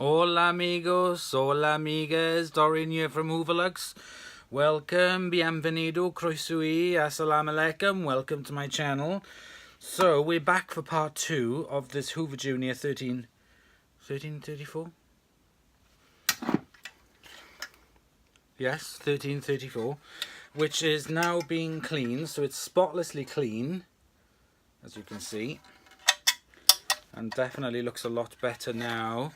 Hola amigos, hola amigas, Dorian here from Hoover. Welcome, bienvenido, croeso, assalamu alaikum, welcome to my channel. So we're back for part 2 of this Hoover Junior 1334? Yes, 1334, which is now being cleaned, so it's spotlessly clean, as you can see, and definitely looks a lot better now.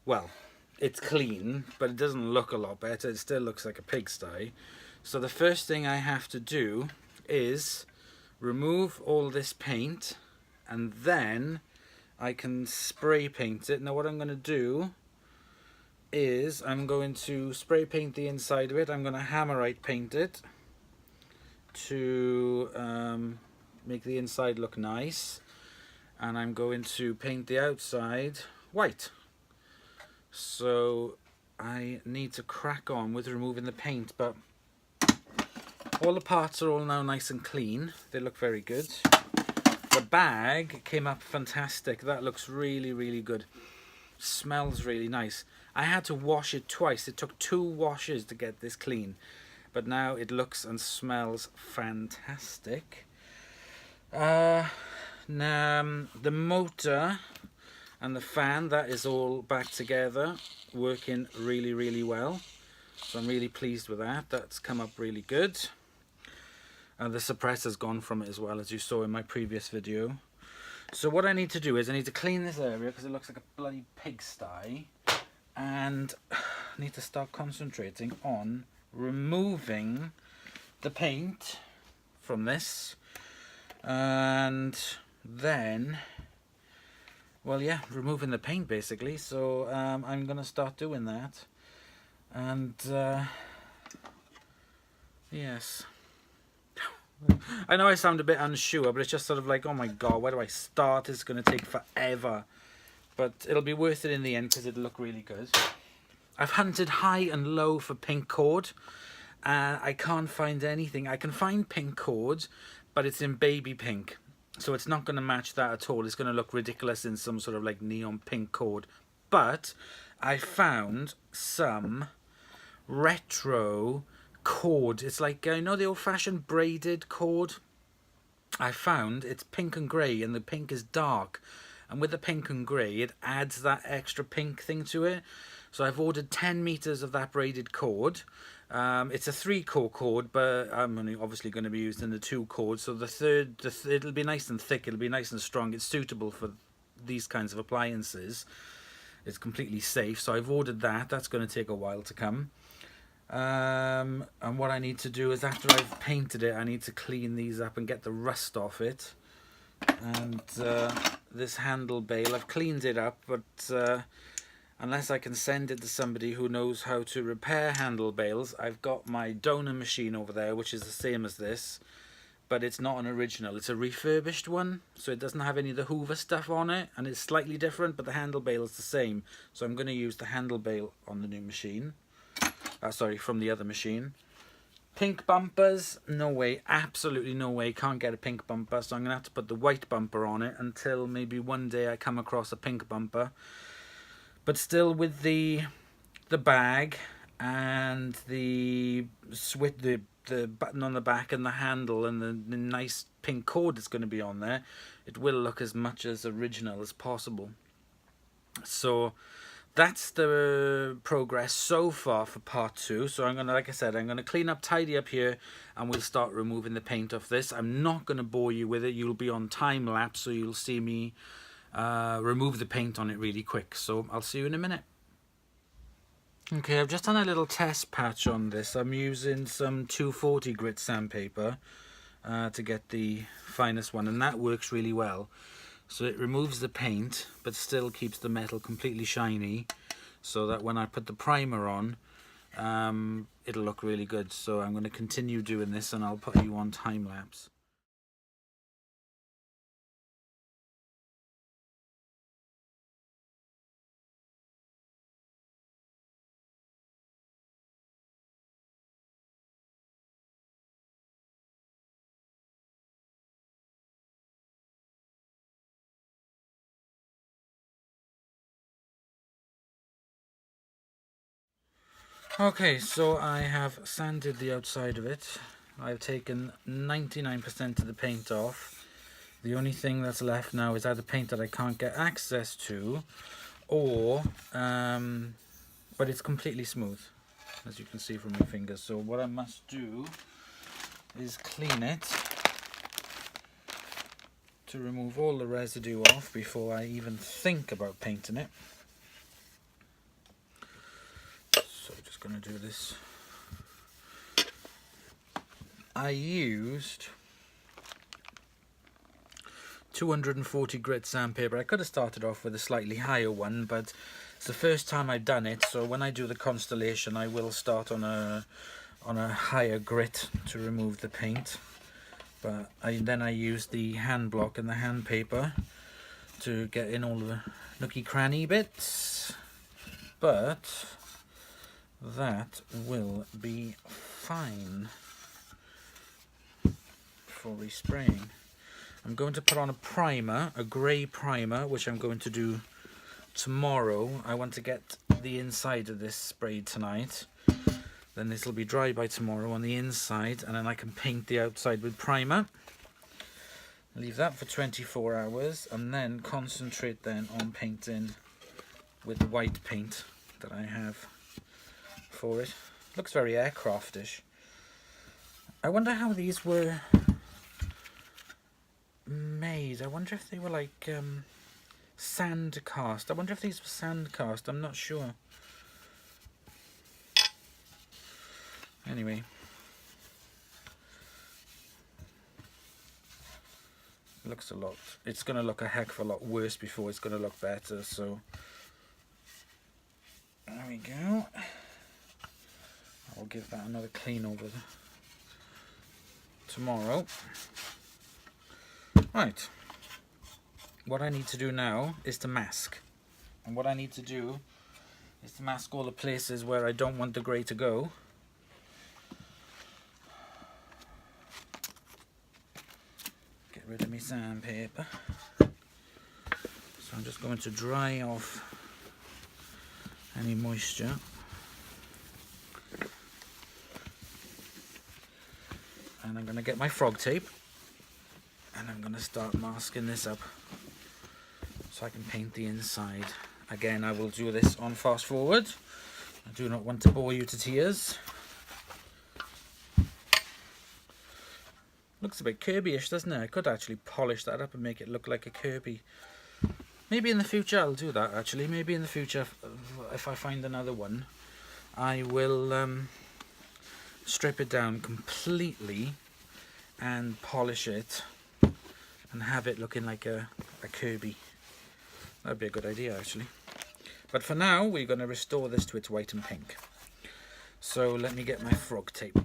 Well, it's clean, but it doesn't look a lot better. It still looks like a pigsty. So the first thing I have to do is remove all this paint, and then I can spray paint it. Now what I'm going to do is I'm going to spray paint the inside of it. I'm going to hammerite paint it to make the inside look nice, and I'm going to paint the outside white. So I need to crack on with removing the paint, but all the parts are all now nice and clean. They look very good. The bag came up fantastic. That looks really good. Smells really nice. I had to wash it twice. It took 2 washes to get this clean, but now it looks and smells fantastic. Now the motor and the fan, that is all back together, working really well. So I'm really pleased with that. That's come up really good. And the suppressor's gone from it as well, as you saw in my previous video. So what I need to do is I need to clean this area because it looks like a bloody pigsty. And I need to start concentrating on removing the paint from this. And then, well, yeah, removing the paint basically. So I'm gonna start doing that, and yes, I know I sound a bit unsure, but it's just sort of like, oh my god, where do I start? It's gonna take forever, but it'll be worth it in the end because it'll look really good. I've hunted high and low for pink cord, and I can't find anything. I can find pink cord, but it's in baby pink. So it's not going to match that at all. It's going to look ridiculous in some sort of like neon pink cord. But I found some retro cord. It's like, you know, the old-fashioned braided cord? I found it's pink and grey, and the pink is dark. And with the pink and grey, it adds that extra pink thing to it. So I've ordered 10 meters of that braided cord. It's a 3-core cord, but I'm only obviously going to be using the 2 cords. So the third, it'll be nice and thick. It'll be nice and strong. It's suitable for these kinds of appliances. It's completely safe. So I've ordered that. That's going to take a while to come. And what I need to do is, after I've painted it, I need to clean these up and get the rust off it. And this handle bale, I've cleaned it up, but unless I can send it to somebody who knows how to repair handle bales, I've got my donor machine over there, which is the same as this, but it's not an original. It's a refurbished one, so it doesn't have any of the Hoover stuff on it, and it's slightly different, but the handle bale is the same. So I'm going to use the handle bale on the new machine. Sorry, from the other machine. Pink bumpers, no way, absolutely no way, can't get a pink bumper, so I'm going to have to put the white bumper on it until maybe one day I come across a pink bumper. But still, with the bag and the button on the back and the handle and the nice pink cord that's going to be on there, it will look as much as original as possible. So that's the progress so far for part 2. So I'm gonna, like I said, I'm gonna clean up, tidy up here, and we'll start removing the paint off this. I'm not gonna bore you with it. You'll be on time lapse, so you'll see me remove the paint on it really quick. So I'll see you in a minute. Okay, I've just done a little test patch on this. I'm using some 240 grit sandpaper to get the finest one, and that works really well. So it removes the paint but still keeps the metal completely shiny, so that when I put the primer on, it'll look really good. So I'm going to continue doing this, and I'll put you on time lapse. Okay, so I have sanded the outside of it. I've taken 99% of the paint off. The only thing that's left now is either paint that I can't get access to, or but it's completely smooth, as you can see from my fingers. So what I must do is clean it to remove all the residue off before I even think about painting it. So I'm just going to do this. I used 240 grit sandpaper. I could have started off with a slightly higher one, but it's the first time I've done it, so when I do the Constellation I will start on a higher grit to remove the paint. But then I used the hand block and the hand paper to get in all the nooky cranny bits, but that will be fine for respraying. I'm going to put on a primer, a grey primer, which I'm going to do tomorrow. I want to get the inside of this sprayed tonight. Then this will be dry by tomorrow on the inside, and then I can paint the outside with primer. Leave that for 24 hours, and then concentrate then on painting with the white paint that I have for it. Looks very aircraftish. I wonder how these were made. I wonder if they were like sand cast. I wonder if these were sand cast. I'm not sure. Anyway, it looks a lot. It's going to look a heck of a lot worse before it's going to look better. So there we go. I'll give that another clean over tomorrow. Right. What I need to do now is to mask. And what I need to do is to mask all the places where I don't want the grey to go. Get rid of my sandpaper. So I'm just going to dry off any moisture. And I'm going to get my frog tape. And I'm going to start masking this up so I can paint the inside. Again, I will do this on fast forward. I do not want to bore you to tears. Looks a bit Kirby-ish, doesn't it? I could actually polish that up and make it look like a Kirby. Maybe in the future I'll do that, actually. Maybe in the future, if I find another one, I will strip it down completely and polish it and have it looking like a Kirby. That'd be a good idea, actually. But for now, we're going to restore this to its white and pink. So let me get my frog tape.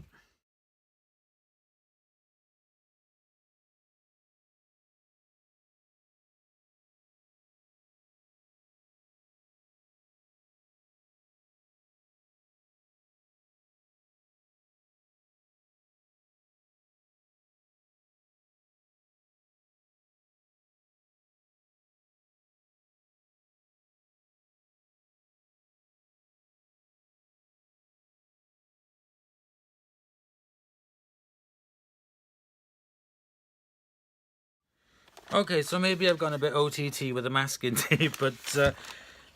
Okay, so maybe I've gone a bit OTT with the masking tape, but the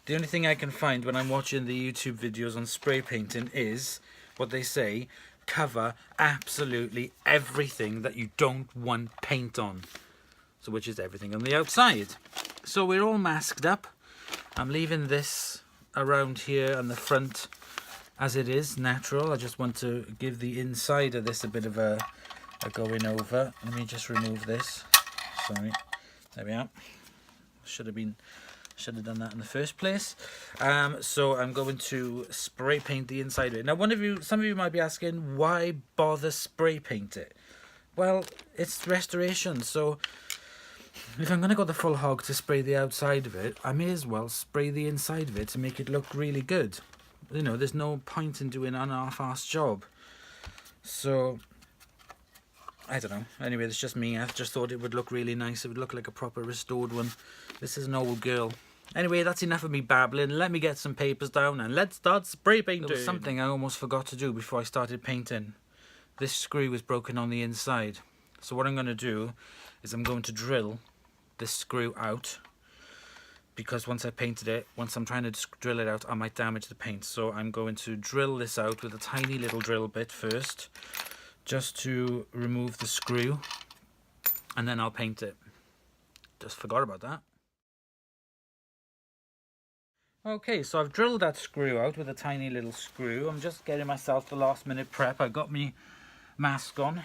only thing I can find when I'm watching the YouTube videos on spray painting is what they say: cover absolutely everything that you don't want paint on. So which is everything on the outside. So we're all masked up. I'm leaving this around here and the front as it is, natural. I just want to give the inside of this a bit of a going over. Let me just remove this. Sorry, there we are. Should have done that in the first place. So I'm going to spray paint the inside of it. Now, some of you might be asking, why bother spray paint it? Well, it's restoration, so if I'm going to go the full hog to spray the outside of it, I may as well spray the inside of it to make it look really good. You know, there's no point in doing an half-assed job. So I don't know. Anyway, it's just me. I just thought it would look really nice. It would look like a proper restored one. This is an old girl. Anyway, that's enough of me babbling. Let me get some papers down and let's start spray painting. There was something I almost forgot to do before I started painting. This screw was broken on the inside. So what I'm going to do is I'm going to drill this screw out, because once I painted it, once I'm trying to drill it out, I might damage the paint. So I'm going to drill this out with a tiny little drill bit first, just to remove the screw, and then I'll paint it. Just forgot about that. Okay, so I've drilled that screw out with a tiny little screw. I'm just getting myself the last minute prep. I got my mask on.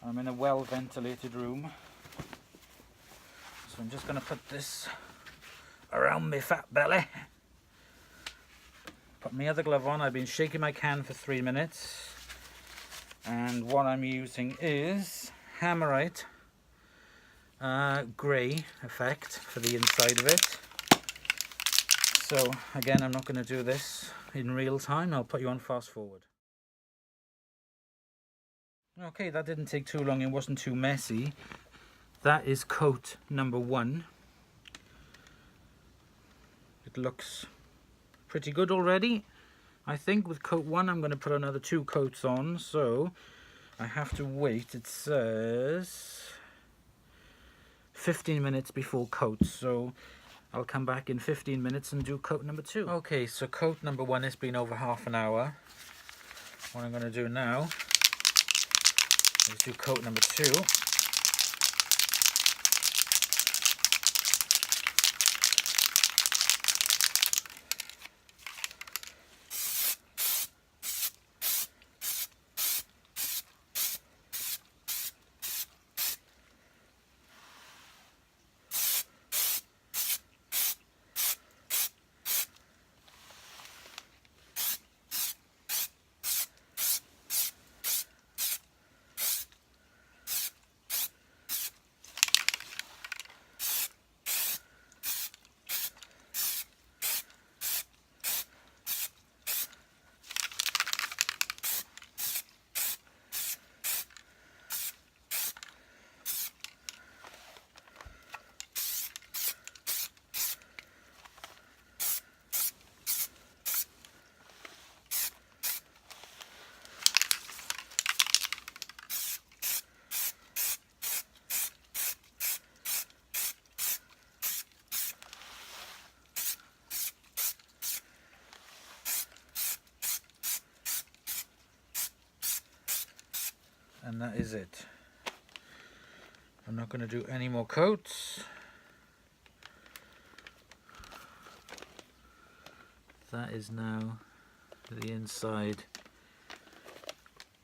I'm in a well ventilated room. So I'm just going to put this around my fat belly. Put my other glove on. I've been shaking my can for 3 minutes. And what I'm using is Hammerite grey effect for the inside of it. So again, I'm not going to do this in real time. I'll put you on fast forward. Okay, that didn't take too long. It wasn't too messy. That is coat number 1. It looks pretty good already. I think with coat 1 I'm going to put another 2 coats on, so I have to wait. It says 15 minutes before coat, so I'll come back in 15 minutes and do coat number 2. Okay, so coat number 1 has been over half an hour. What I'm going to do now is do coat number 2. And that is it. I'm not going to do any more coats. That is now the inside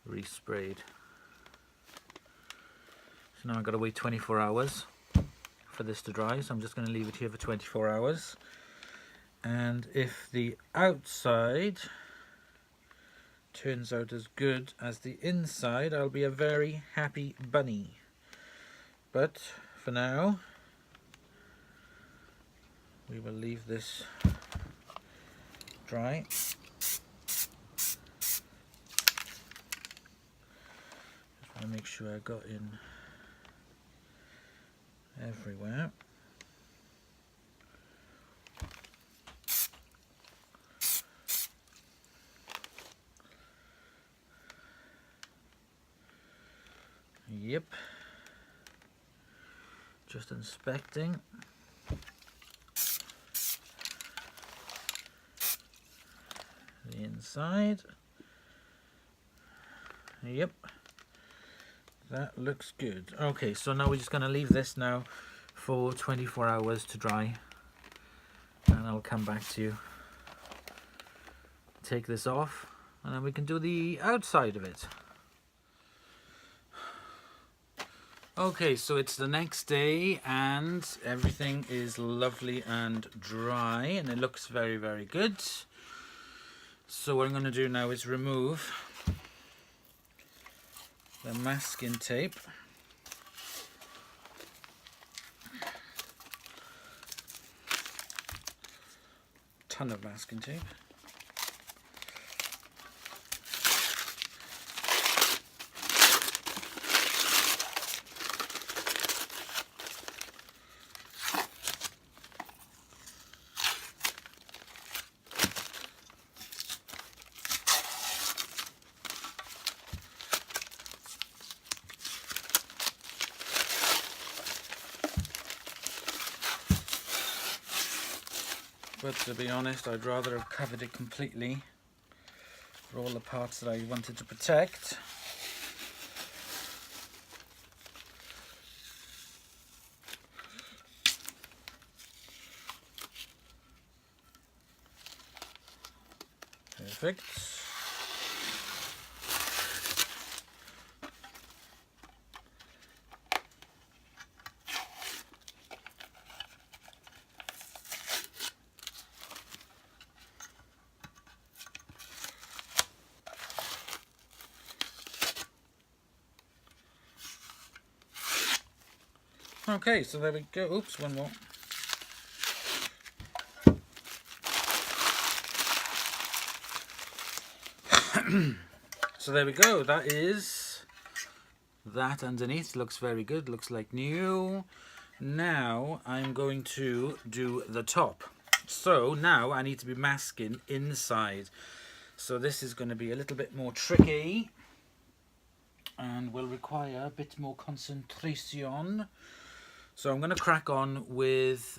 resprayed. So now I've got to wait 24 hours for this to dry, so I'm just going to leave it here for 24 hours. And if the outside turns out as good as the inside, I'll be a very happy bunny. But for now, we will leave this dry. Just want to make sure I got in everywhere. Yep, just inspecting. The inside. Yep, that looks good. Okay, so now we're just going to leave this now for 24 hours to dry, and I'll come back to you, take this off, and then we can do the outside of it. Okay, so it's the next day and everything is lovely and dry and it looks very, very good. So what I'm going to do now is remove the masking tape. Ton of masking tape. But to be honest, I'd rather have covered it completely for all the parts that I wanted to protect. Perfect. Okay, so there we go. Oops, one more. So there we go. That is that underneath. Looks very good. Looks like new. Now I'm going to do the top. So now I need to be masking inside. So this is going to be a little bit more tricky and will require a bit more concentration. So I'm going to crack on with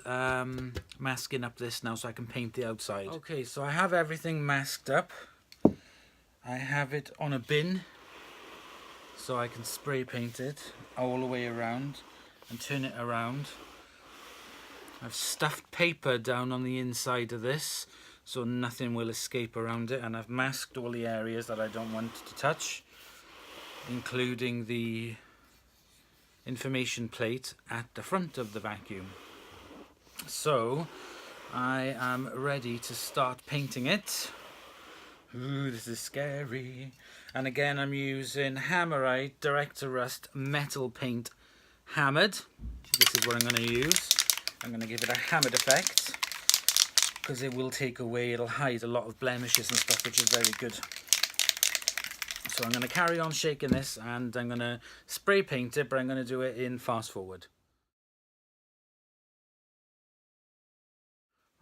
masking up this now so I can paint the outside. Okay, so I have everything masked up. I have it on a bin so I can spray paint it all the way around and turn it around. I've stuffed paper down on the inside of this so nothing will escape around it, and I've masked all the areas that I don't want to touch, including the information plate at the front of the vacuum. So I am ready to start painting it. Ooh, this is scary. And again, I'm using Hammerite Direct to Rust metal paint hammered. This is what I'm going to use. I'm going to give it a hammered effect because it will take away, it'll hide a lot of blemishes and stuff, which is very good. So I'm going to carry on shaking this and I'm going to spray paint it, but I'm going to do it in fast forward.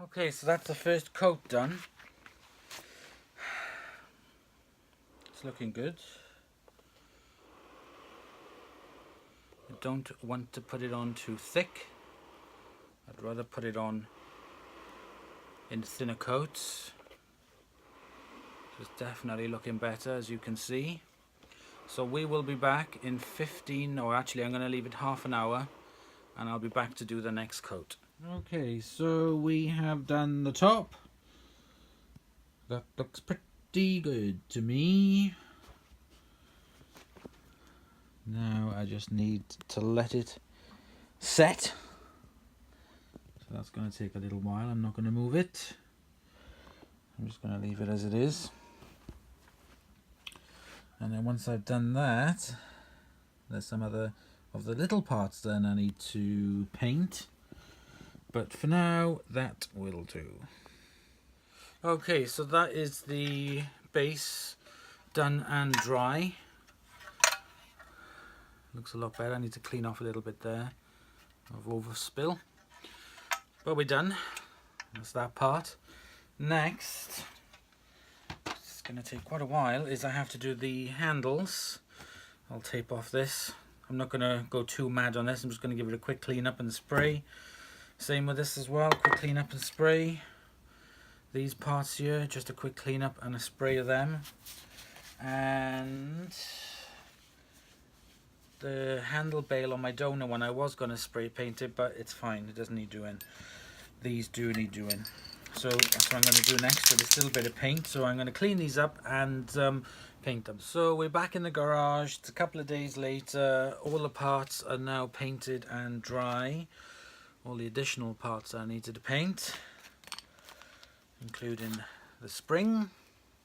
Okay, so that's the first coat done. It's looking good. I don't want to put it on too thick. I'd rather put it on in thinner coats. It's definitely looking better, as you can see. So we will be back in 15, or actually I'm going to leave it half an hour, and I'll be back to do the next coat. Okay, so we have done the top. That looks pretty good to me. Now I just need to let it set. So that's going to take a little while. I'm not going to move it. I'm just going to leave it as it is. And then once I've done that, there's some other of the little parts then I need to paint. But for now, that will do. Okay, so that is the base done and dry. Looks a lot better. I need to clean off a little bit there of overspill. But we're done. That's that part. Next, it's going to take quite a while, is I have to do the handles. I'll tape off this. I'm not going to go too mad on this. I'm just going to give it a quick clean up and spray. Same with this as well. Quick clean up and spray. These parts here, just a quick clean up and a spray of them. And the handle bail on my donor one, I was going to spray paint it, but it's fine. It doesn't need doing. These do need doing. So that's what I'm going to do next with a little bit of paint. So I'm going to clean these up and paint them. So we're back in the garage. It's a couple of days later. All the parts are now painted and dry. All the additional parts I needed to paint, including the spring.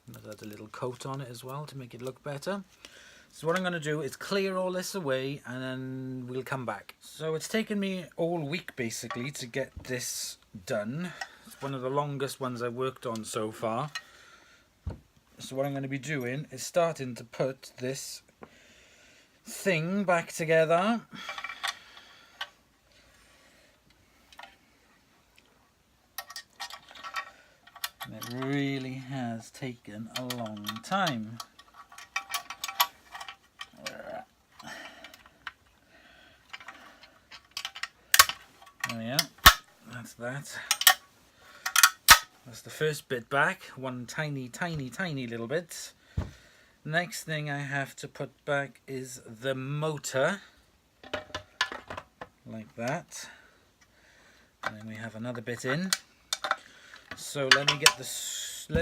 That had a little coat on it as well to make it look better. So what I'm going to do is clear all this away and then we'll come back. So it's taken me all week basically to get this done. It's one of the longest ones I've worked on so far. So what I'm going to be doing is starting to put this thing back together. And it really has taken a long time. There we are. That's that. That's the first bit back, one tiny little bit. Next thing I have to put back is the motor, like that. And then we have another bit in. So let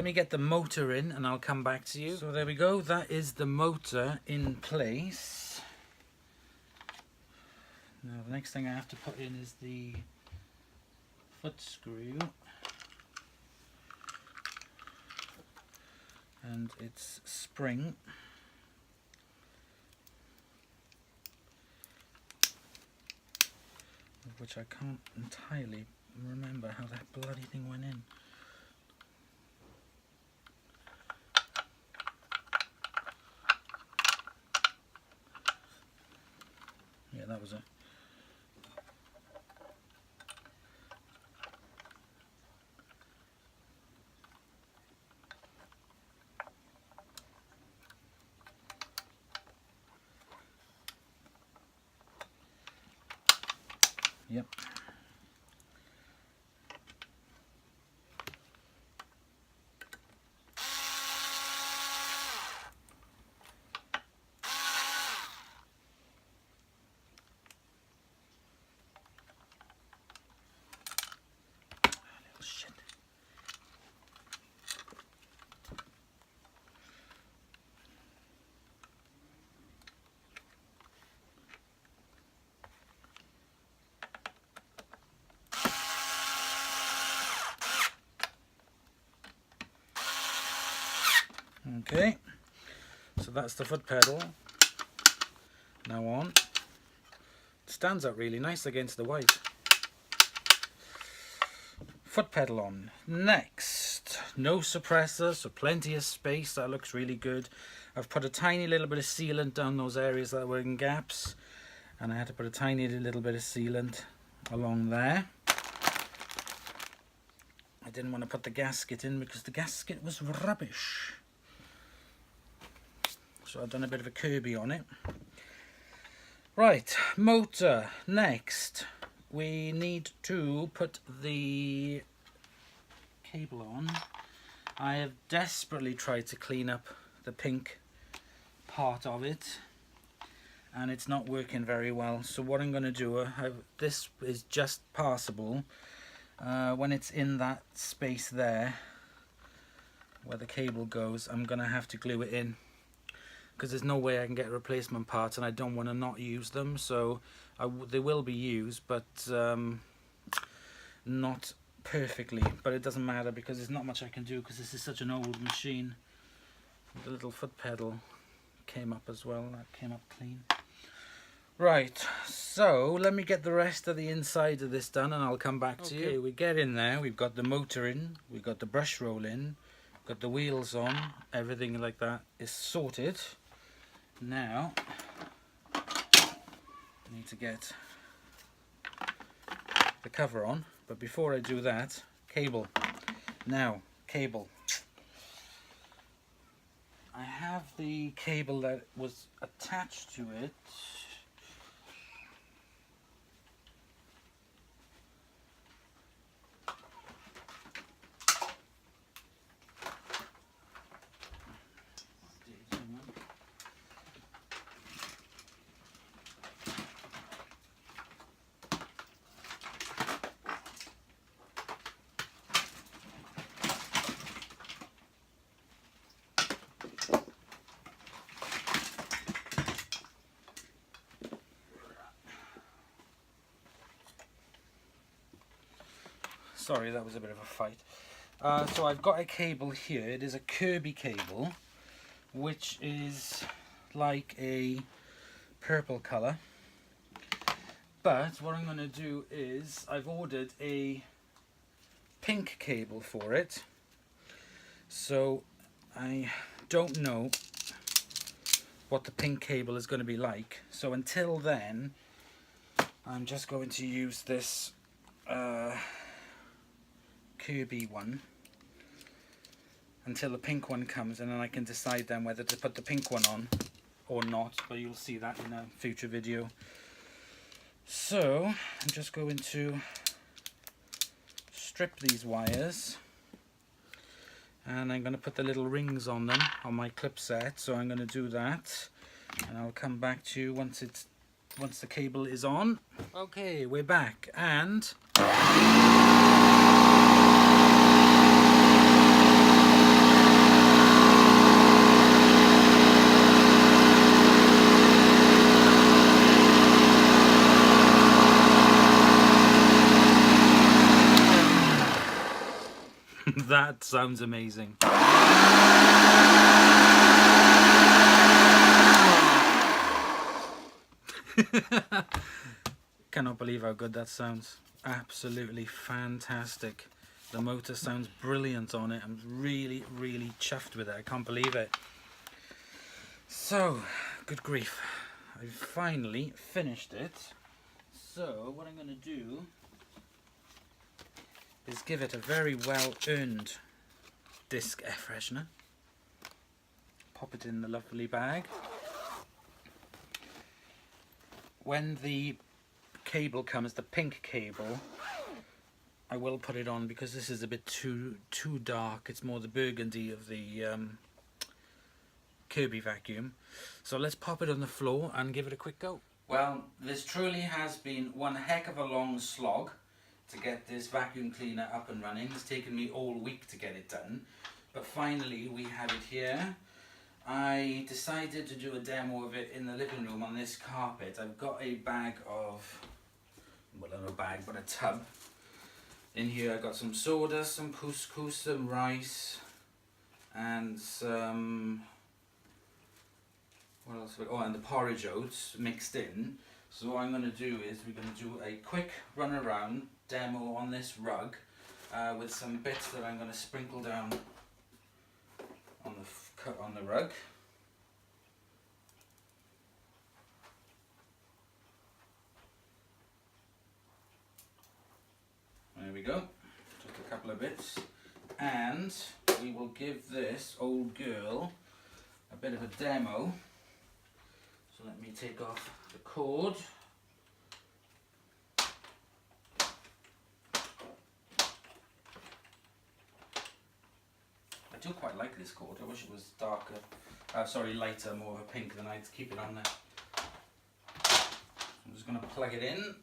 me get the motor in and I'll come back to you. So there we go, that is the motor in place. Now the next thing I have to put in is the foot screw and its spring. Which I can't entirely remember how that bloody thing went in. Yeah, that was it. Yep. Okay, so that's the foot pedal. Now on. It stands up really nice against the white. Foot pedal on. Next, no suppressor, so plenty of space. That looks really good. I've put a tiny little bit of sealant down those areas that were in gaps, and I had to put a tiny little bit of sealant along there. I didn't want to put the gasket in because the gasket was rubbish. So I've done a bit of a Kirby on it. Right, motor. Next, we need to put the cable on. I have desperately tried to clean up the pink part of it, and it's not working very well. So what I'm going to do, this is just passable. When it's in that space there, where the cable goes, I'm going to have to glue it in, because there's no way I can get replacement parts, and I don't want to not use them. So they will be used, but not perfectly. But it doesn't matter because there's not much I can do, because this is such an old machine. The little foot pedal came up as well. That came up clean. Right, so let me get the rest of the inside of this done and I'll come back to you. We get in there, we've got the motor in, we've got the brush roll in, got the wheels on, everything like that is sorted. Now, I need to get the cover on, but before I do that, cable. Now, cable. I have the cable that was attached to it. Sorry, that was a bit of a fight. So I've got a cable here. It is a Kirby cable, which is like a purple colour. But what I'm going to do is I've ordered a pink cable for it. So I don't know what the pink cable is going to be like. So until then, I'm just going to use this Kirby one until the pink one comes, and then I can decide then whether to put the pink one on or not, but you'll see that in a future video. So I'm just going to strip these wires and I'm going to put the little rings on them on my clip set, so I'm going to do that, and I'll come back to you once the cable is on. Okay, we're back, and that sounds amazing. Cannot believe how good that sounds. Absolutely fantastic. The motor sounds brilliant on it. I'm really, really chuffed with it. I can't believe it. So, good grief. I've finally finished it. So, what I'm going to do is give it a very well earned disc air freshener. Pop it in the lovely bag. When the cable comes, the pink cable, I will put it on because this is a bit too dark. It's more the burgundy of the Kirby vacuum. So let's pop it on the floor and give it a quick go. Well, this truly has been one heck of a long slog to get this vacuum cleaner up and running. It's taken me all week to get it done, but finally we have it here. I decided to do a demo of it in the living room on this carpet. I've got a bag of, well, not a bag, but a tub. In here I've got some soda, some couscous, some rice, and some, what else? Oh, and the porridge oats mixed in. So what I'm going to do is we're going to do a quick run around demo on this rug with some bits that I'm going to sprinkle down on the rug. There we go, just a couple of bits, and we will give this old girl a bit of a demo. So let me take off the cord. I do quite like this cord. I wish it was darker, sorry, lighter, more of a pink, than I'd keep it on there. I'm just going to plug it in.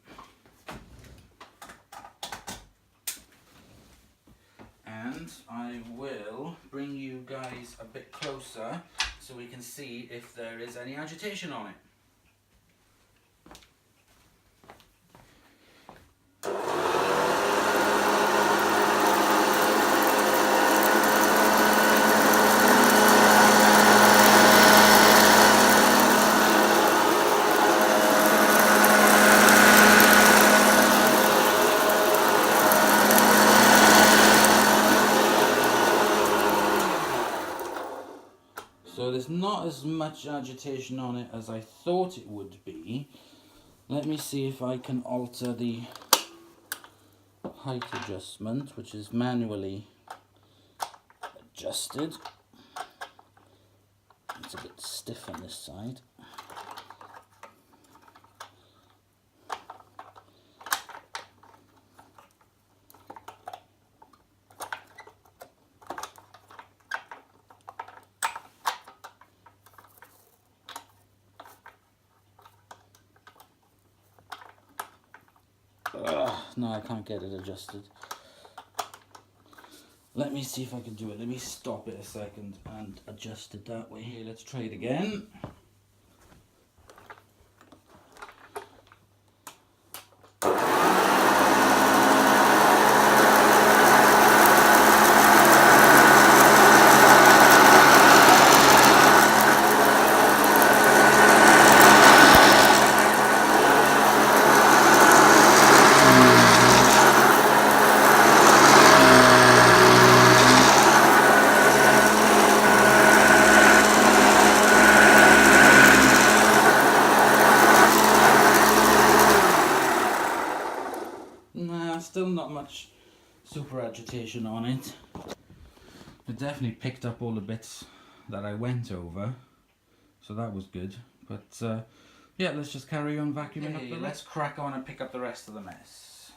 And I will bring you guys a bit closer so we can see if there is any agitation on it. So there's not as much agitation on it as I thought it would be. Let me see if I can alter the height adjustment, which is manually adjusted. It's a bit stiff on this side. No, I can't get it adjusted. Let me see if I can do it. Let me stop it a second and adjust it that way. Okay, let's try it again. Still not much super agitation on it. It definitely picked up all the bits that I went over, so that was good. But yeah, let's just carry on vacuuming up the rest. Let's crack on and pick up the rest of the mess.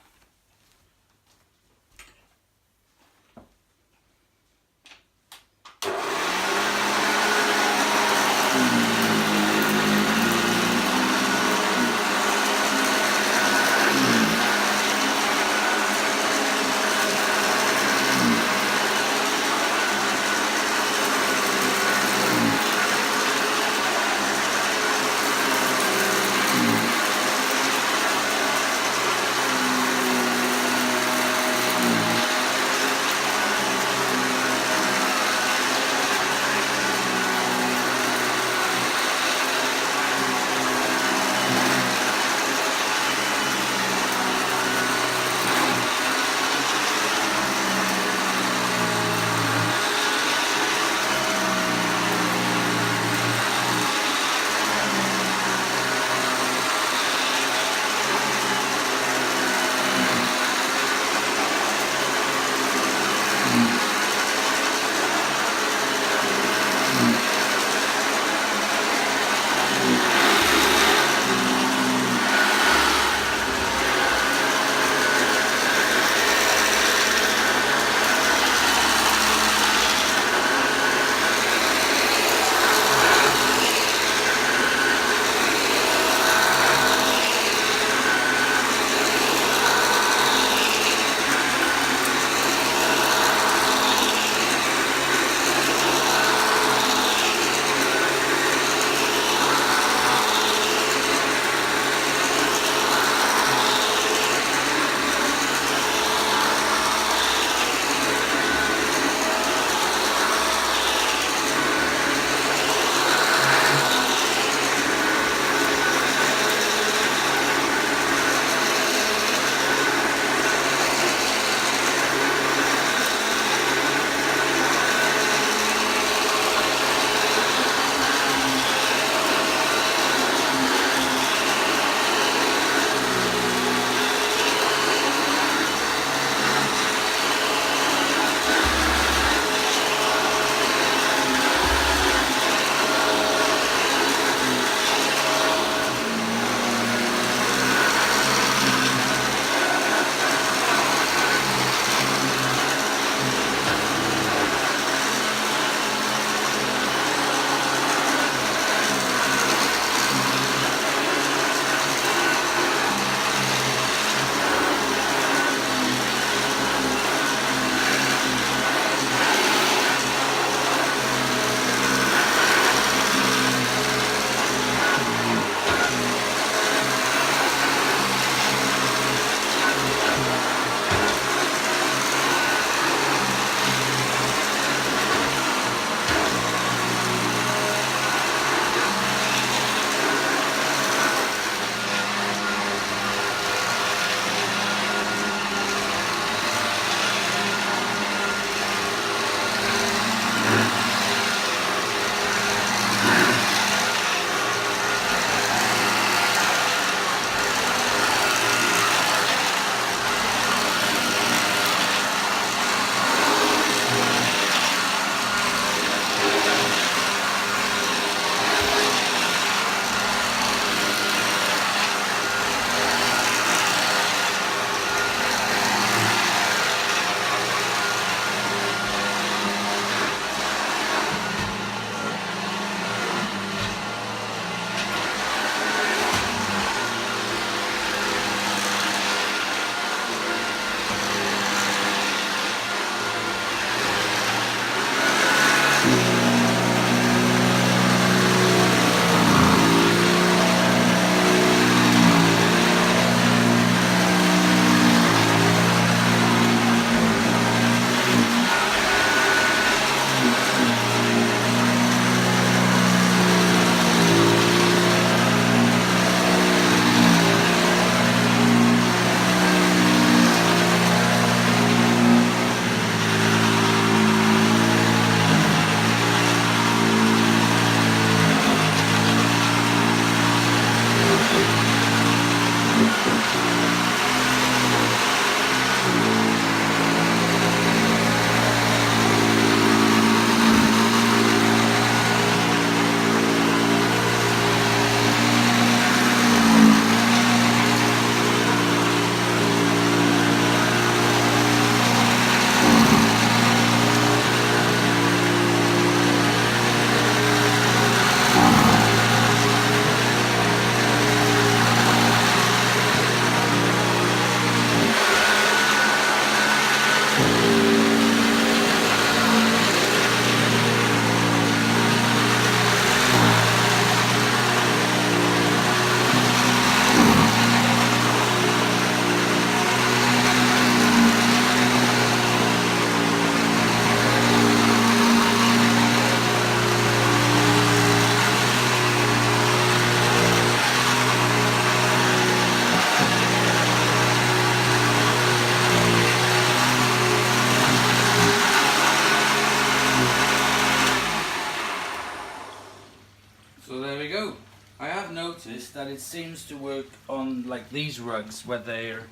noticed that it seems to work on like these rugs where they're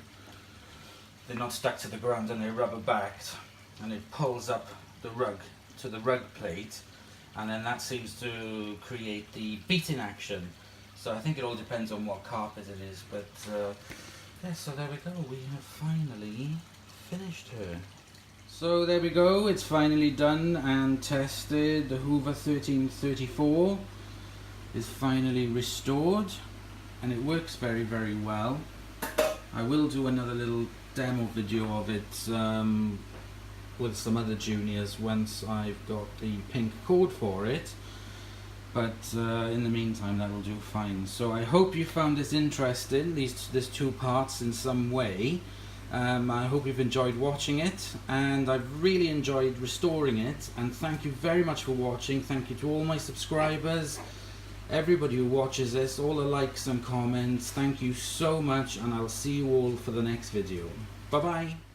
not stuck to the ground and they're rubber backed, and it pulls up the rug to the rug plate, and then that seems to create the beating action. So I think it all depends on what carpet it is, but yeah, so there we go, we have finally finished her. So there we go, it's finally done and tested. The Hoover 1334 is finally restored and it works very, very well. I will do another little demo video of it with some other juniors once I've got the pink cord for it, but in the meantime that will do fine. So I hope you found this interesting, these two parts in some way. I hope you've enjoyed watching it, and I've really enjoyed restoring it, and thank you very much for watching. Thank you to all my subscribers, everybody who watches this, all the likes and comments. Thank you so much, and I'll see you all for the next video. Bye bye.